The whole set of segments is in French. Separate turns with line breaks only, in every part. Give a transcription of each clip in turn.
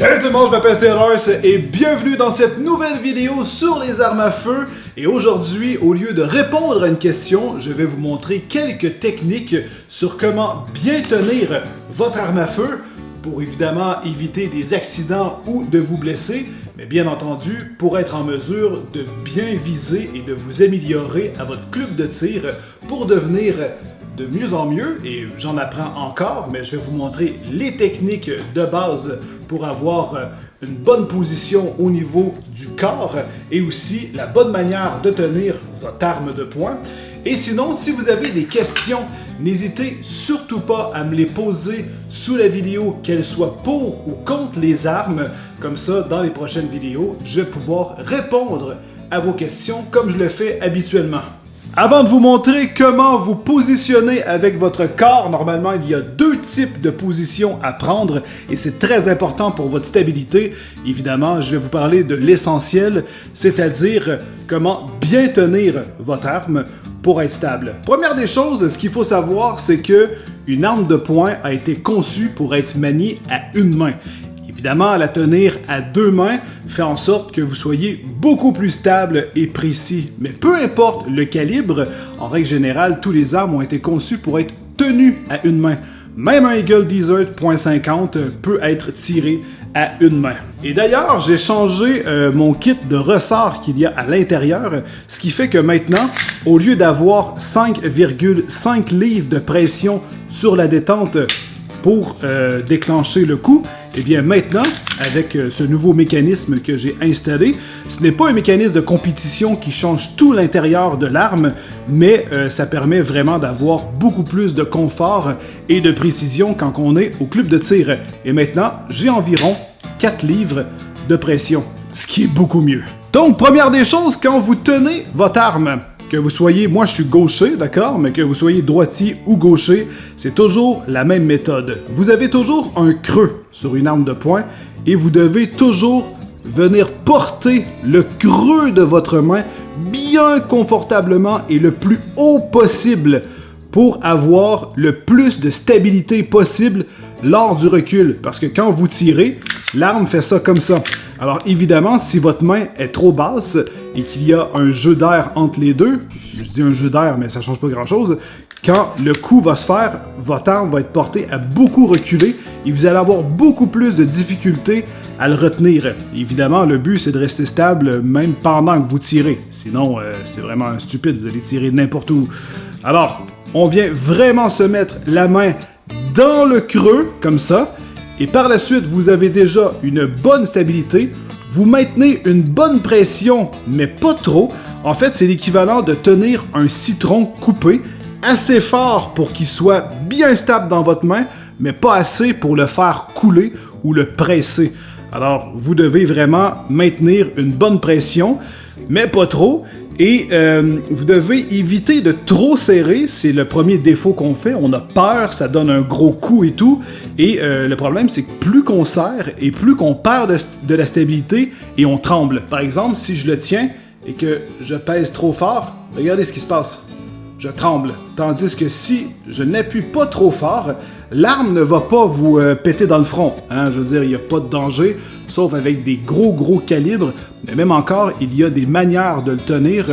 Salut tout le monde, je m'appelle Steelers et bienvenue dans cette nouvelle vidéo sur les armes à feu. Et aujourd'hui, au lieu de répondre à une question, je vais vous montrer quelques techniques sur comment bien tenir votre arme à feu pour évidemment éviter des accidents ou de vous blesser, mais bien entendu pour être en mesure de bien viser et de vous améliorer à votre club de tir pour devenir de mieux en mieux, et j'en apprends encore, mais je vais vous montrer les techniques de base pour avoir une bonne position au niveau du corps et aussi la bonne manière de tenir votre arme de poing. Et sinon, si vous avez des questions, n'hésitez surtout pas à me les poser sous la vidéo, qu'elles soient pour ou contre les armes. Comme ça, dans les prochaines vidéos, je vais pouvoir répondre à vos questions comme je le fais habituellement. Avant de vous montrer comment vous positionner avec votre corps, normalement il y a deux types de positions à prendre et c'est très important pour votre stabilité. Évidemment, je vais vous parler de l'essentiel, c'est-à-dire comment bien tenir votre arme pour être stable. Première des choses, ce qu'il faut savoir, c'est que une arme de poing a été conçue pour être maniée à une main. Évidemment, la tenir à deux mains fait en sorte que vous soyez beaucoup plus stable et précis. Mais peu importe le calibre, en règle générale, tous les armes ont été conçus pour être tenus à une main. Même un Eagle Desert .50 peut être tiré à une main. Et d'ailleurs, j'ai changé mon kit de ressort qu'il y a à l'intérieur, ce qui fait que maintenant, au lieu d'avoir 5,5 livres de pression sur la détente pour déclencher le coup, et bien maintenant, avec ce nouveau mécanisme que j'ai installé, ce n'est pas un mécanisme de compétition qui change tout l'intérieur de l'arme, mais ça permet vraiment d'avoir beaucoup plus de confort et de précision quand on est au club de tir. Et maintenant, j'ai environ 4 livres de pression, ce qui est beaucoup mieux. Donc, première des choses, quand vous tenez votre arme, que vous soyez, moi je suis gaucher, d'accord, mais que vous soyez droitier ou gaucher, c'est toujours la même méthode. Vous avez toujours un creux sur une arme de poing et vous devez toujours venir porter le creux de votre main bien confortablement et le plus haut possible pour avoir le plus de stabilité possible lors du recul. Parce que quand vous tirez, l'arme fait ça comme ça. Alors évidemment, si votre main est trop basse et qu'il y a un jeu d'air entre les deux, je dis un jeu d'air, mais ça change pas grand-chose, quand le coup va se faire, votre arme va être portée à beaucoup reculer et vous allez avoir beaucoup plus de difficultés à le retenir. Évidemment, le but, c'est de rester stable même pendant que vous tirez. Sinon, c'est vraiment stupide de les tirer n'importe où. Alors, on vient vraiment se mettre la main dans le creux, comme ça, et par la suite, vous avez déjà une bonne stabilité, vous maintenez une bonne pression, mais pas trop. En fait, c'est l'équivalent de tenir un citron coupé, assez fort pour qu'il soit bien stable dans votre main, mais pas assez pour le faire couler ou le presser. Alors, vous devez vraiment maintenir une bonne pression, mais pas trop. Et vous devez éviter de trop serrer, c'est le premier défaut qu'on fait, on a peur, ça donne un gros coup et tout, et le problème c'est que plus qu'on serre et plus qu'on perd de la stabilité et on tremble. Par exemple, si je le tiens et que je pèse trop fort, regardez ce qui se passe, je tremble. Tandis que si je n'appuie pas trop fort, l'arme ne va pas vous péter dans le front. Hein? Je veux dire, il n'y a pas de danger, sauf avec des gros calibres. Mais même encore, il y a des manières de le tenir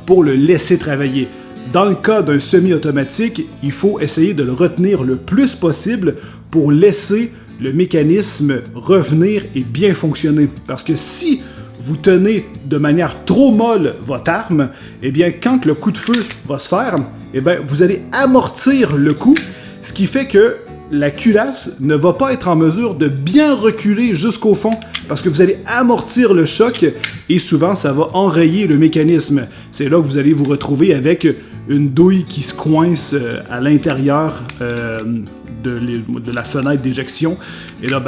pour le laisser travailler. Dans le cas d'un semi-automatique, il faut essayer de le retenir le plus possible pour laisser le mécanisme revenir et bien fonctionner. Parce que si vous tenez de manière trop molle votre arme, eh bien, quand le coup de feu va se faire, eh bien, vous allez amortir le coup, ce qui fait que la culasse ne va pas être en mesure de bien reculer jusqu'au fond parce que vous allez amortir le choc et souvent ça va enrayer le mécanisme. C'est là que vous allez vous retrouver avec une douille qui se coince à l'intérieur de la fenêtre d'éjection. Et là,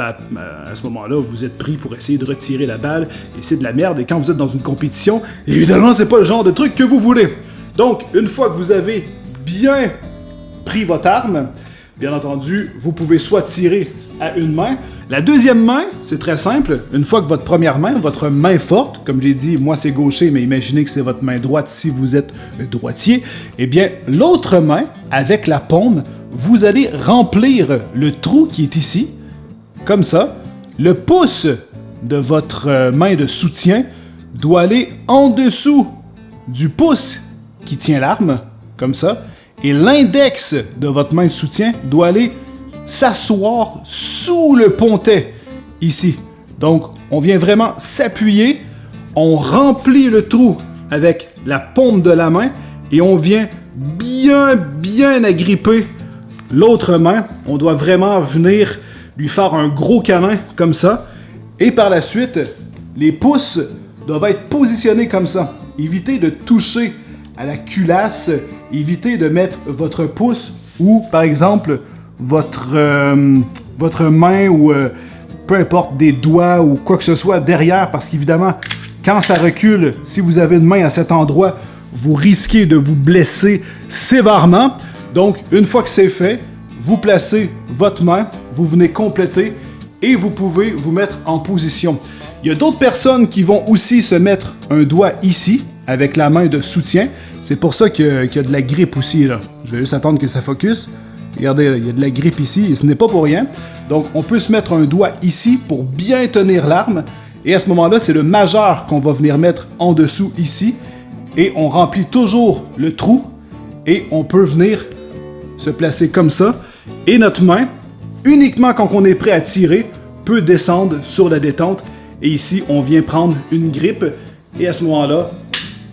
à ce moment-là, vous êtes pris pour essayer de retirer la balle et c'est de la merde. Et quand vous êtes dans une compétition, évidemment, c'est pas le genre de truc que vous voulez. Donc, une fois que vous avez bien pris votre arme, bien entendu, vous pouvez soit tirer à une main. La deuxième main, c'est très simple. Une fois que votre première main, votre main forte, comme j'ai dit, moi c'est gaucher, mais imaginez que c'est votre main droite si vous êtes droitier, eh bien, l'autre main, avec la paume, vous allez remplir le trou qui est ici, comme ça, le pouce de votre main de soutien doit aller en dessous du pouce qui tient l'arme, comme ça, et l'index de votre main de soutien doit aller s'asseoir sous le pontet, ici. Donc, on vient vraiment s'appuyer, on remplit le trou avec la paume de la main et on vient bien agripper l'autre main. On doit vraiment venir lui faire un gros câlin comme ça. Et par la suite, les pouces doivent être positionnés comme ça. Évitez de toucher à la culasse, évitez de mettre votre pouce ou, par exemple, votre main ou peu importe des doigts ou quoi que ce soit derrière, parce qu'évidemment, quand ça recule, si vous avez une main à cet endroit, vous risquez de vous blesser sévèrement. Donc, une fois que c'est fait, vous placez votre main, vous venez compléter et vous pouvez vous mettre en position. Il y a d'autres personnes qui vont aussi se mettre un doigt ici, avec la main de soutien. C'est pour ça qu'il y a de la grippe aussi, là. Je vais juste attendre que ça focus. Regardez, là, il y a de la grippe ici, et ce n'est pas pour rien. Donc, on peut se mettre un doigt ici pour bien tenir l'arme. Et à ce moment-là, c'est le majeur qu'on va venir mettre en dessous ici. Et on remplit toujours le trou. Et on peut venir se placer comme ça. Et notre main, uniquement quand on est prêt à tirer, peut descendre sur la détente. Et ici, on vient prendre une grippe. Et à ce moment-là,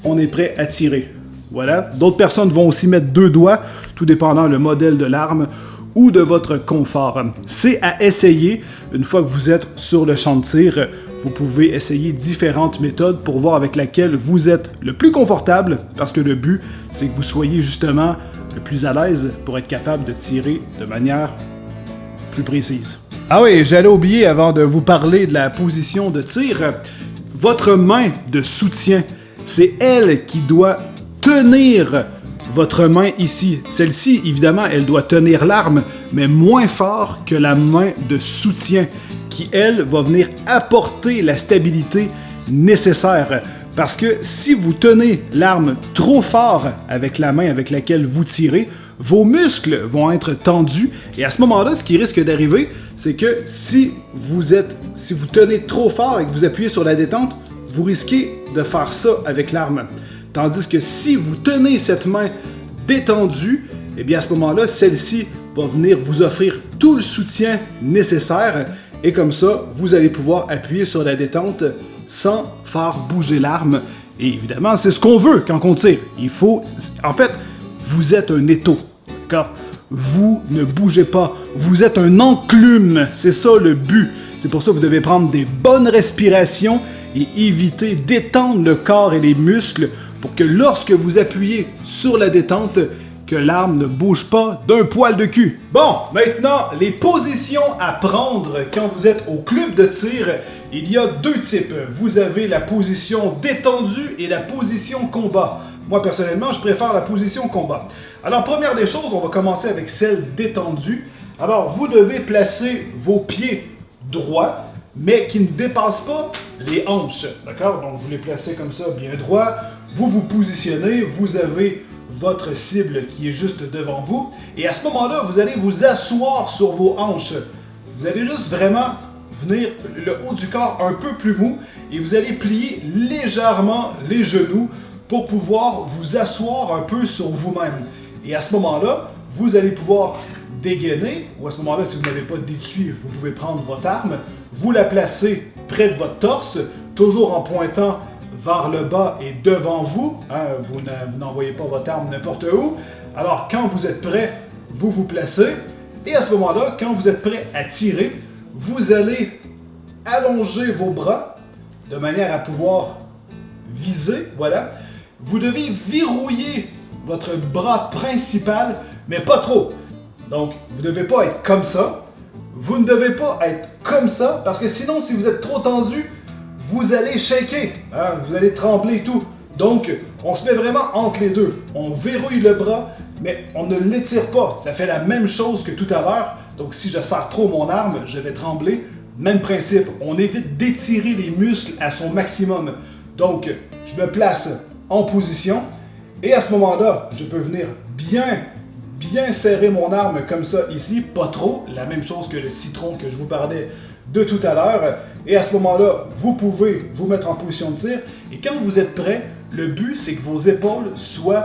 on est prêt à tirer. Voilà. D'autres personnes vont aussi mettre 2 doigts, tout dépendant le modèle de l'arme ou de votre confort. C'est à essayer. Une fois que vous êtes sur le champ de tir, vous pouvez essayer différentes méthodes pour voir avec laquelle vous êtes le plus confortable, parce que le but, c'est que vous soyez justement le plus à l'aise pour être capable de tirer de manière plus précise. Ah oui, j'allais oublier avant de vous parler de la position de tir. Votre main de soutien, c'est elle qui doit tenir votre main ici. Celle-ci, évidemment, elle doit tenir l'arme, mais moins fort que la main de soutien, qui, elle, va venir apporter la stabilité nécessaire. Parce que si vous tenez l'arme trop fort avec la main avec laquelle vous tirez, vos muscles vont être tendus, et à ce moment-là, ce qui risque d'arriver, c'est que si vous tenez trop fort et que vous appuyez sur la détente, vous risquez de faire ça avec l'arme. Tandis que si vous tenez cette main détendue, eh bien à ce moment-là, celle-ci va venir vous offrir tout le soutien nécessaire et comme ça, vous allez pouvoir appuyer sur la détente sans faire bouger l'arme. Et évidemment, c'est ce qu'on veut quand on tire. En fait, vous êtes un étau, d'accord? Vous ne bougez pas. Vous êtes un enclume. C'est ça le but. C'est pour ça que vous devez prendre des bonnes respirations et éviter d'étendre le corps et les muscles pour que lorsque vous appuyez sur la détente, que l'arme ne bouge pas d'un poil de cul. Bon, maintenant, les positions à prendre quand vous êtes au club de tir, il y a 2 types. Vous avez la position détendue et la position combat. Moi, personnellement, je préfère la position combat. Alors, première des choses, on va commencer avec celle détendue. Alors, vous devez placer vos pieds droits, mais qui ne dépassent pas les hanches, d'accord? Donc, vous les placez comme ça, bien droit. Vous vous positionnez, vous avez votre cible qui est juste devant vous. Et à ce moment-là, vous allez vous asseoir sur vos hanches. Vous allez juste vraiment venir le haut du corps un peu plus mou et vous allez plier légèrement les genoux pour pouvoir vous asseoir un peu sur vous-même. Et à ce moment-là, vous allez pouvoir dégainer, ou à ce moment-là, si vous n'avez pas d'étui, vous pouvez prendre votre arme, vous la placez près de votre torse, toujours en pointant vers le bas et devant vous. Hein, vous n'envoyez pas votre arme n'importe où. Alors, quand vous êtes prêt, vous vous placez. Et à ce moment-là, quand vous êtes prêt à tirer, vous allez allonger vos bras de manière à pouvoir viser. Voilà. Vous devez verrouiller votre bras principal, mais pas trop. Donc, vous ne devez pas être comme ça. Vous ne devez pas être comme ça, parce que sinon, si vous êtes trop tendu, vous allez shaker, hein, vous allez trembler et tout. Donc, on se met vraiment entre les deux. On verrouille le bras, mais on ne l'étire pas. Ça fait la même chose que tout à l'heure. Donc, si je serre trop mon arme, je vais trembler. Même principe, on évite d'étirer les muscles à son maximum. Donc, je me place en position. Et à ce moment-là, je peux venir bien serrer mon arme comme ça ici, pas trop. La même chose que le citron que je vous parlais de tout à l'heure. Et à ce moment-là, vous pouvez vous mettre en position de tir. Et quand vous êtes prêt, le but, c'est que vos épaules soient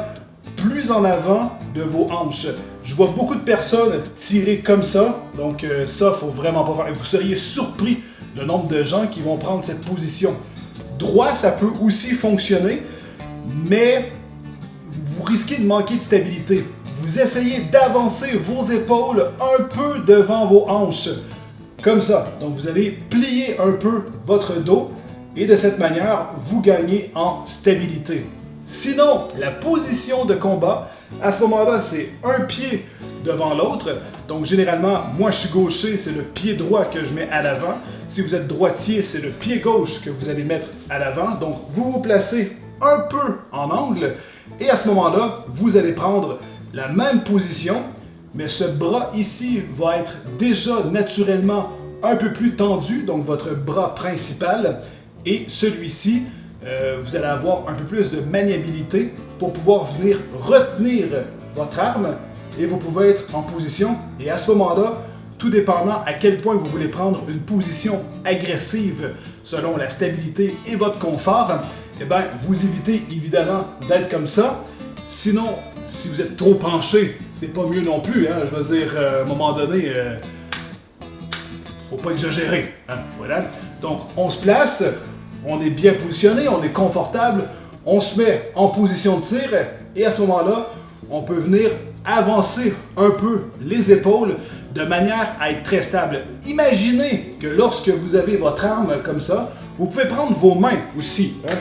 plus en avant de vos hanches. Je vois beaucoup de personnes tirer comme ça. Donc ça, faut vraiment pas faire. Vous seriez surpris le nombre de gens qui vont prendre cette position. Droit, ça peut aussi fonctionner, mais vous risquez de manquer de stabilité. Vous essayez d'avancer vos épaules un peu devant vos hanches. Comme ça. Donc vous allez plier un peu votre dos et de cette manière, vous gagnez en stabilité. Sinon, la position de combat, à ce moment-là, c'est un pied devant l'autre. Donc généralement, moi je suis gaucher, c'est le pied droit que je mets à l'avant. Si vous êtes droitier, c'est le pied gauche que vous allez mettre à l'avant. Donc vous vous placez un peu en angle et à ce moment-là, vous allez prendre la même position, mais ce bras ici va être déjà naturellement un peu plus tendu, donc votre bras principal, et celui-ci, vous allez avoir un peu plus de maniabilité pour pouvoir venir retenir votre arme et vous pouvez être en position. Et à ce moment-là, tout dépendant à quel point vous voulez prendre une position agressive selon la stabilité et votre confort, eh bien, vous évitez évidemment d'être comme ça. Sinon, si vous êtes trop penché, c'est pas mieux non plus. Hein? Je veux dire, à un moment donné, faut pas exagérer. Hein? Voilà. Donc, on se place, on est bien positionné, on est confortable, on se met en position de tir et à ce moment-là, on peut venir avancer un peu les épaules de manière à être très stable. Imaginez que lorsque vous avez votre arme comme ça, vous pouvez prendre vos mains aussi. Hein?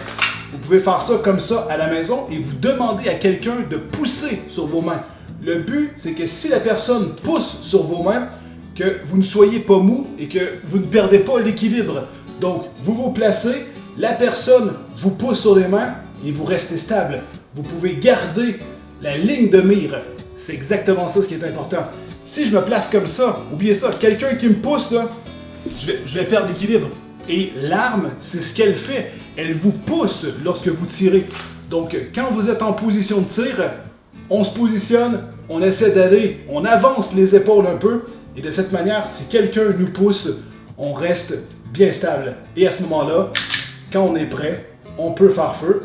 Vous pouvez faire ça comme ça à la maison et vous demandez à quelqu'un de pousser sur vos mains. Le but, c'est que si la personne pousse sur vos mains, que vous ne soyez pas mou et que vous ne perdez pas l'équilibre. Donc, vous vous placez, la personne vous pousse sur les mains et vous restez stable. Vous pouvez garder la ligne de mire. C'est exactement ça ce qui est important. Si je me place comme ça, oubliez ça, quelqu'un qui me pousse, là, je vais perdre l'équilibre. Et l'arme, c'est ce qu'elle fait. Elle vous pousse lorsque vous tirez. Donc, quand vous êtes en position de tir, on se positionne, on essaie d'aller, on avance les épaules un peu. Et de cette manière, si quelqu'un nous pousse, on reste bien stable. Et à ce moment-là, quand on est prêt, on peut faire feu.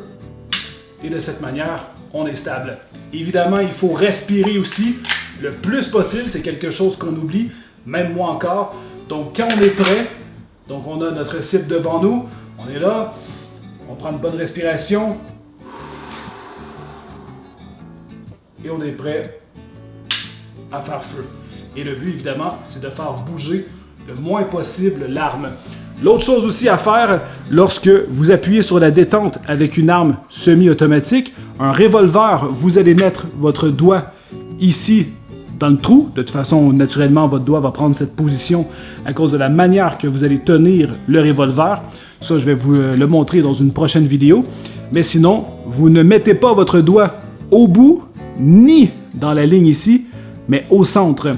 Et de cette manière, on est stable. Évidemment, il faut respirer aussi le plus possible. C'est quelque chose qu'on oublie, même moi encore. Donc, quand on est prêt, donc on a notre cible devant nous, on est là, on prend une bonne respiration. Et on est prêt à faire feu. Et le but, évidemment, c'est de faire bouger le moins possible l'arme. L'autre chose aussi à faire, lorsque vous appuyez sur la détente avec une arme semi-automatique, un revolver, vous allez mettre votre doigt ici dans le trou. De toute façon, naturellement, votre doigt va prendre cette position à cause de la manière que vous allez tenir le revolver. Ça, je vais vous le montrer dans une prochaine vidéo. Mais sinon, vous ne mettez pas votre doigt au bout, ni dans la ligne ici, mais au centre.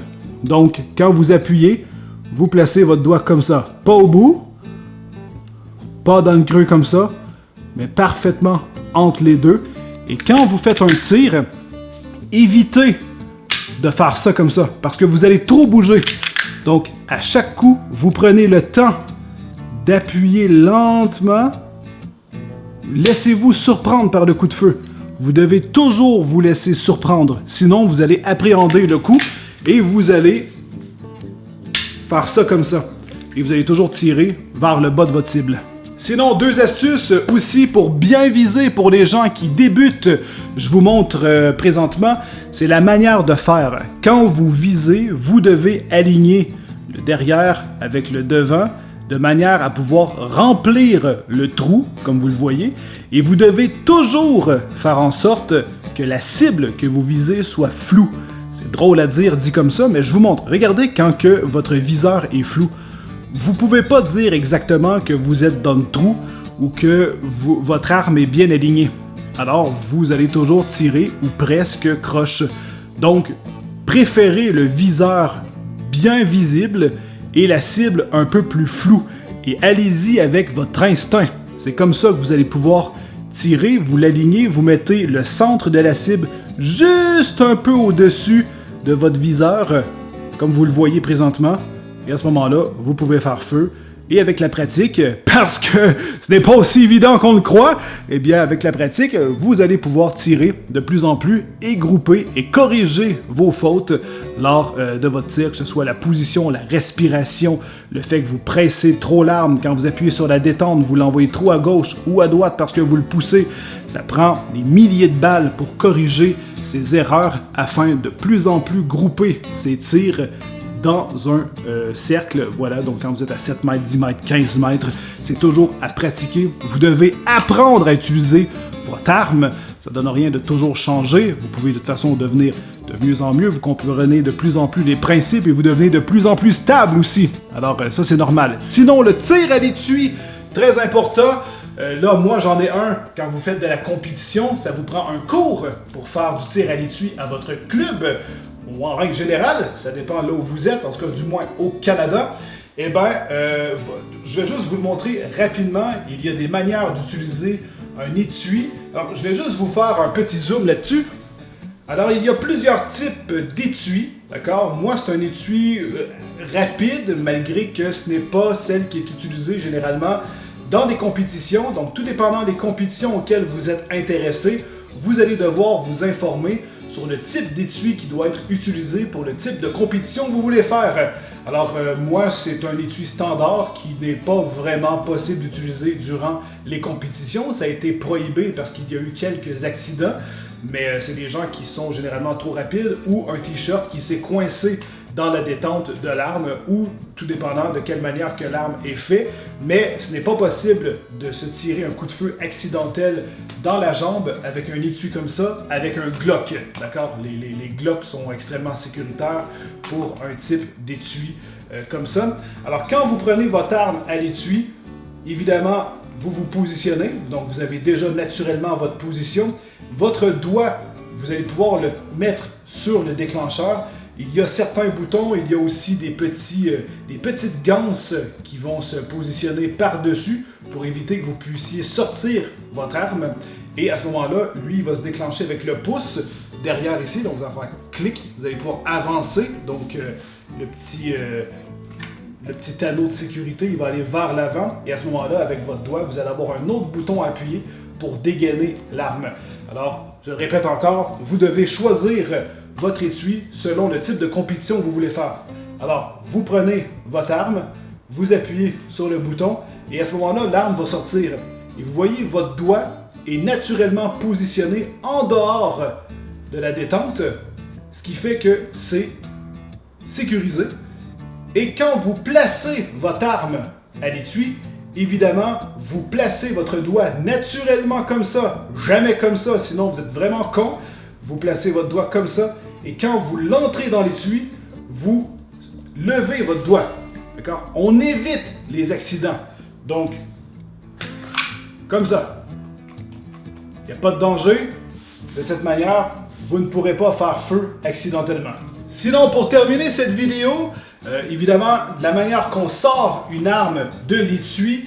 Donc, quand vous appuyez, vous placez votre doigt comme ça. Pas au bout, pas dans le creux comme ça, mais parfaitement entre les deux. Et quand vous faites un tir, évitez de faire ça comme ça, parce que vous allez trop bouger. Donc, à chaque coup, vous prenez le temps d'appuyer lentement. Laissez-vous surprendre par le coup de feu. Vous devez toujours vous laisser surprendre, sinon vous allez appréhender le coup et vous allez faire ça comme ça. Et vous allez toujours tirer vers le bas de votre cible. Sinon, 2 astuces aussi pour bien viser pour les gens qui débutent, je vous montre présentement, c'est la manière de faire. Quand vous visez, vous devez aligner le derrière avec le devant de manière à pouvoir remplir le trou, comme vous le voyez, et vous devez toujours faire en sorte que la cible que vous visez soit floue. C'est drôle à dire dit comme ça, mais je vous montre. Regardez quand que votre viseur est flou. Vous pouvez pas dire exactement que vous êtes dans le trou ou que votre arme est bien alignée. Alors, vous allez toujours tirer ou presque croche. Donc, préférez le viseur bien visible et la cible un peu plus floue. Et allez-y avec votre instinct. C'est comme ça que vous allez pouvoir tirer, vous l'alignez, vous mettez le centre de la cible juste un peu au-dessus de votre viseur, comme vous le voyez présentement. et à ce moment-là, vous pouvez faire feu. Et avec la pratique, parce que ce n'est pas aussi évident qu'on le croit, eh bien avec la pratique, vous allez pouvoir tirer de plus en plus et grouper et corriger vos fautes lors de votre tir, que ce soit la position, la respiration, le fait que vous pressez trop l'arme, quand vous appuyez sur la détente, vous l'envoyez trop à gauche ou à droite parce que vous le poussez. Ça prend des milliers de balles pour corriger ces erreurs afin de plus en plus grouper ces tirs dans un cercle. Voilà, donc quand vous êtes à 7 mètres, 10 mètres, 15 mètres, c'est toujours à pratiquer. Vous devez apprendre à utiliser votre arme. Ça ne donne rien de toujours changer. Vous pouvez de toute façon devenir de mieux en mieux. Vous comprenez de plus en plus les principes et vous devenez de plus en plus stable aussi. Alors ça, c'est normal. Sinon, le tir à l'étui, très important. Là, moi, j'en ai un. Quand vous faites de la compétition, ça vous prend un cours pour faire du tir à l'étui à votre club. Ou en règle générale, ça dépend là où vous êtes, en tout cas du moins au Canada. Eh bien, je vais juste vous le montrer rapidement. Il y a des manières d'utiliser un étui. Alors, je vais juste vous faire un petit zoom là-dessus. Alors, il y a plusieurs types d'étuis, d'accord? Moi, c'est un étui rapide, malgré que ce n'est pas celle qui est utilisée généralement dans des compétitions. Donc, tout dépendant des compétitions auxquelles vous êtes intéressé, vous allez devoir vous informer sur le type d'étui qui doit être utilisé pour le type de compétition que vous voulez faire. Alors, moi, c'est un étui standard qui n'est pas vraiment possible d'utiliser durant les compétitions. Ça a été prohibé parce qu'il y a eu quelques accidents, mais c'est des gens qui sont généralement trop rapides ou un t-shirt qui s'est coincé dans la détente de l'arme ou tout dépendant de quelle manière que l'arme est faite. Mais ce n'est pas possible de se tirer un coup de feu accidentel dans la jambe avec un étui comme ça, avec un Glock. D'accord? Les Glocks sont extrêmement sécuritaires pour un type d'étui comme ça. Alors quand vous prenez votre arme à l'étui, évidemment, vous vous positionnez, donc vous avez déjà naturellement votre position. Votre doigt, vous allez pouvoir le mettre sur le déclencheur. Il y a certains boutons, il y a aussi des petites ganses qui vont se positionner par-dessus pour éviter que vous puissiez sortir votre arme. Et à ce moment-là, lui, il va se déclencher avec le pouce derrière ici. Donc, vous allez faire clic, vous allez pouvoir avancer. Donc, le petit anneau de sécurité, il va aller vers l'avant. Et à ce moment-là, avec votre doigt, vous allez avoir un autre bouton à appuyer pour dégainer l'arme. Alors, je le répète encore, vous devez choisir votre étui selon le type de compétition que vous voulez faire. Alors, vous prenez votre arme, vous appuyez sur le bouton et à ce moment-là, l'arme va sortir. Et vous voyez, votre doigt est naturellement positionné en dehors de la détente, ce qui fait que c'est sécurisé. Et quand vous placez votre arme à l'étui, évidemment, vous placez votre doigt naturellement comme ça, jamais comme ça, sinon vous êtes vraiment con. Vous placez votre doigt comme ça, et quand vous l'entrez dans l'étui, vous levez votre doigt. D'accord? On évite les accidents. Donc, comme ça. Il n'y a pas de danger. De cette manière, vous ne pourrez pas faire feu accidentellement. Sinon, pour terminer cette vidéo, évidemment, de la manière qu'on sort une arme de l'étui,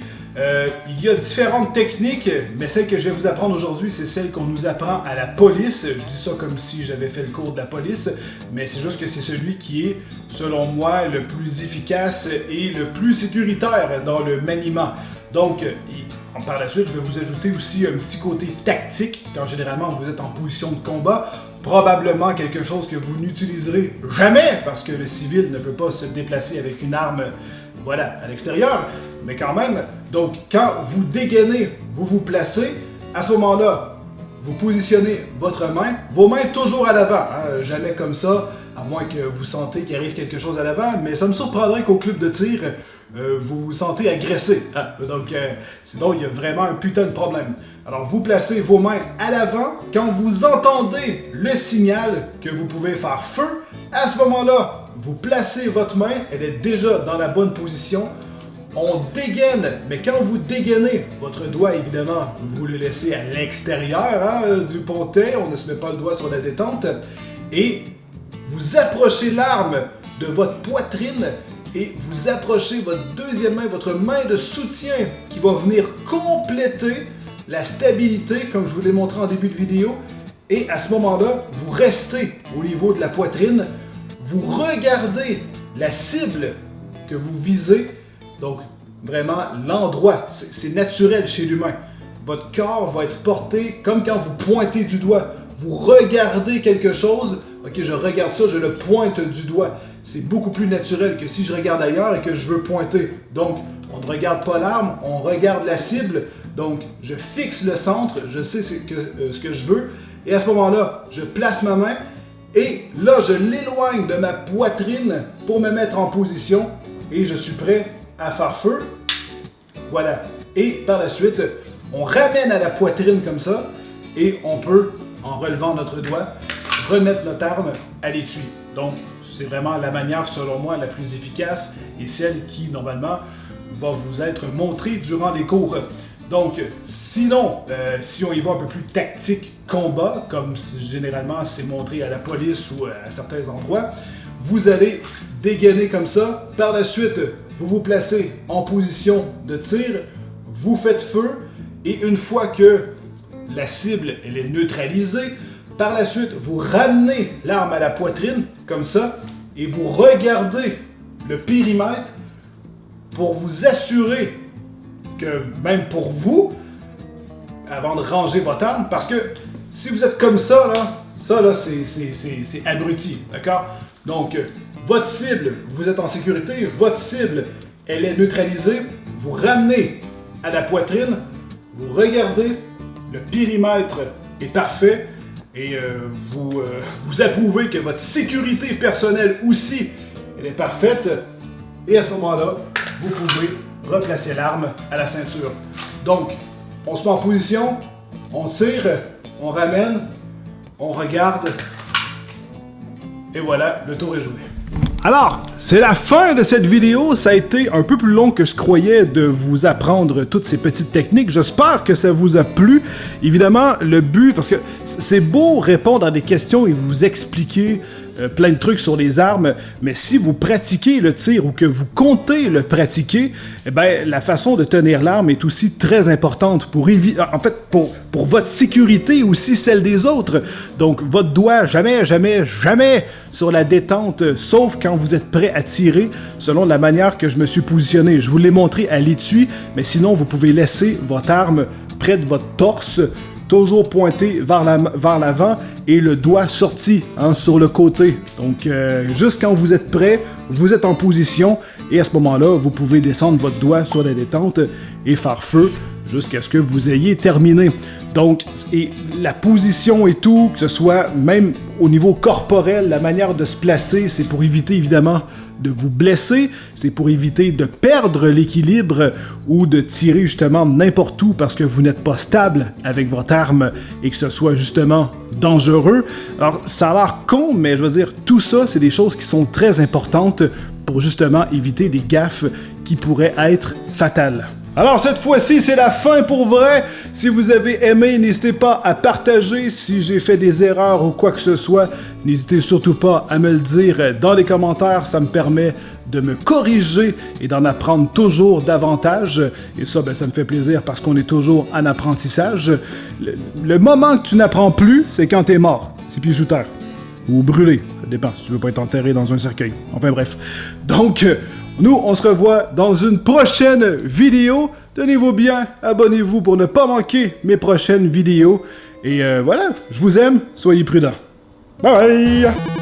il y a différentes techniques, mais celle que je vais vous apprendre aujourd'hui, c'est celle qu'on nous apprend à la police. Je dis ça comme si j'avais fait le cours de la police, mais c'est juste que c'est celui qui est, selon moi, le plus efficace et le plus sécuritaire dans le maniement. Donc, par la suite, je vais vous ajouter aussi un petit côté tactique, quand généralement vous êtes en position de combat. Probablement quelque chose que vous n'utiliserez jamais, parce que le civil ne peut pas se déplacer avec une arme, voilà, à l'extérieur. Mais quand même, donc quand vous dégainez, vous vous placez, à ce moment-là, vous positionnez votre main, vos mains toujours à l'avant, hein, jamais comme ça, à moins que vous sentez qu'il arrive quelque chose à l'avant, mais ça me surprendrait qu'au club de tir, vous vous sentez agressé. Hein? Donc, sinon, il y a vraiment un putain de problème. Alors, vous placez vos mains à l'avant. Quand vous entendez le signal que vous pouvez faire feu, à ce moment-là, vous placez votre main, elle est déjà dans la bonne position. On dégaine, mais quand vous dégainez, votre doigt, évidemment, vous le laissez à l'extérieur du pontet, on ne se met pas le doigt sur la détente, et vous approchez l'arme de votre poitrine et vous approchez votre deuxième main, votre main de soutien qui va venir compléter la stabilité, comme je vous l'ai montré en début de vidéo, et à ce moment-là, vous restez au niveau de la poitrine, vous regardez la cible que vous visez, donc vraiment l'endroit, c'est naturel chez l'humain. Votre corps va être porté comme quand vous pointez du doigt. Vous regardez quelque chose, ok, je regarde ça, je le pointe du doigt. C'est beaucoup plus naturel que si je regarde ailleurs et que je veux pointer. Donc, on ne regarde pas l'arme, on regarde la cible. Donc, je fixe le centre, je sais ce que je veux. Et à ce moment-là, je place ma main et là, je l'éloigne de ma poitrine pour me mettre en position et je suis prêt à faire feu. Voilà. Et par la suite, on ramène à la poitrine comme ça et on peut, en relevant notre doigt, remettre notre arme à l'étui. Donc, c'est vraiment la manière, selon moi, la plus efficace et celle qui, normalement, va vous être montrée durant les cours. Donc, sinon, si on y va un peu plus tactique combat, comme généralement c'est montré à la police ou à certains endroits, vous allez dégainer comme ça. Par la suite, vous vous placez en position de tir, vous faites feu et une fois que la cible elle est neutralisée, par la suite, vous ramenez l'arme à la poitrine, comme ça, et vous regardez le périmètre pour vous assurer que, même pour vous, avant de ranger votre arme, parce que si vous êtes comme ça, c'est abruti, d'accord? Donc, votre cible, vous êtes en sécurité, votre cible, elle est neutralisée, vous ramenez à la poitrine, vous regardez, le périmètre est parfait, et vous approuvez que votre sécurité personnelle aussi, elle est parfaite. Et à ce moment-là, vous pouvez replacer l'arme à la ceinture. Donc, on se met en position, on tire, on ramène, on regarde. Et voilà, le tour est joué. Alors, c'est la fin de cette vidéo. Ça a été un peu plus long que je croyais de vous apprendre toutes ces petites techniques. J'espère que ça vous a plu. Évidemment, le but, parce que c'est beau répondre à des questions et vous expliquer plein de trucs sur les armes, mais si vous pratiquez le tir ou que vous comptez le pratiquer, eh bien, la façon de tenir l'arme est aussi très importante pour éviter, en fait, pour votre sécurité et aussi celle des autres. Donc, votre doigt, jamais sur la détente, sauf quand vous êtes prêt à tirer, selon la manière que je me suis positionné. Je vous l'ai montré à l'étui, mais sinon, vous pouvez laisser votre arme près de votre torse, toujours pointé vers l'avant et le doigt sorti sur le côté. Donc, juste quand vous êtes prêt, vous êtes en position et à ce moment-là, vous pouvez descendre votre doigt sur la détente et faire feu jusqu'à ce que vous ayez terminé. Donc, et la position et tout, que ce soit même au niveau corporel, la manière de se placer, c'est pour éviter évidemment de vous blesser, c'est pour éviter de perdre l'équilibre ou de tirer justement n'importe où parce que vous n'êtes pas stable avec votre arme et que ce soit justement dangereux. Alors, ça a l'air con, mais je veux dire, tout ça, c'est des choses qui sont très importantes pour justement éviter des gaffes qui pourraient être fatales. Alors cette fois-ci, c'est la fin pour vrai. Si vous avez aimé, n'hésitez pas à partager. Si j'ai fait des erreurs ou quoi que ce soit, n'hésitez surtout pas à me le dire dans les commentaires. Ça me permet de me corriger et d'en apprendre toujours davantage. Et ça, ça me fait plaisir parce qu'on est toujours en apprentissage. Le moment que tu n'apprends plus, c'est quand t'es mort. C'est pieds sous terre. Ou brûlé. Ça dépend si tu veux pas être enterré dans un cercueil. Enfin bref. Donc, nous, on se revoit dans une prochaine vidéo. Tenez-vous bien, abonnez-vous pour ne pas manquer mes prochaines vidéos. Et voilà, je vous aime, soyez prudents. Bye bye!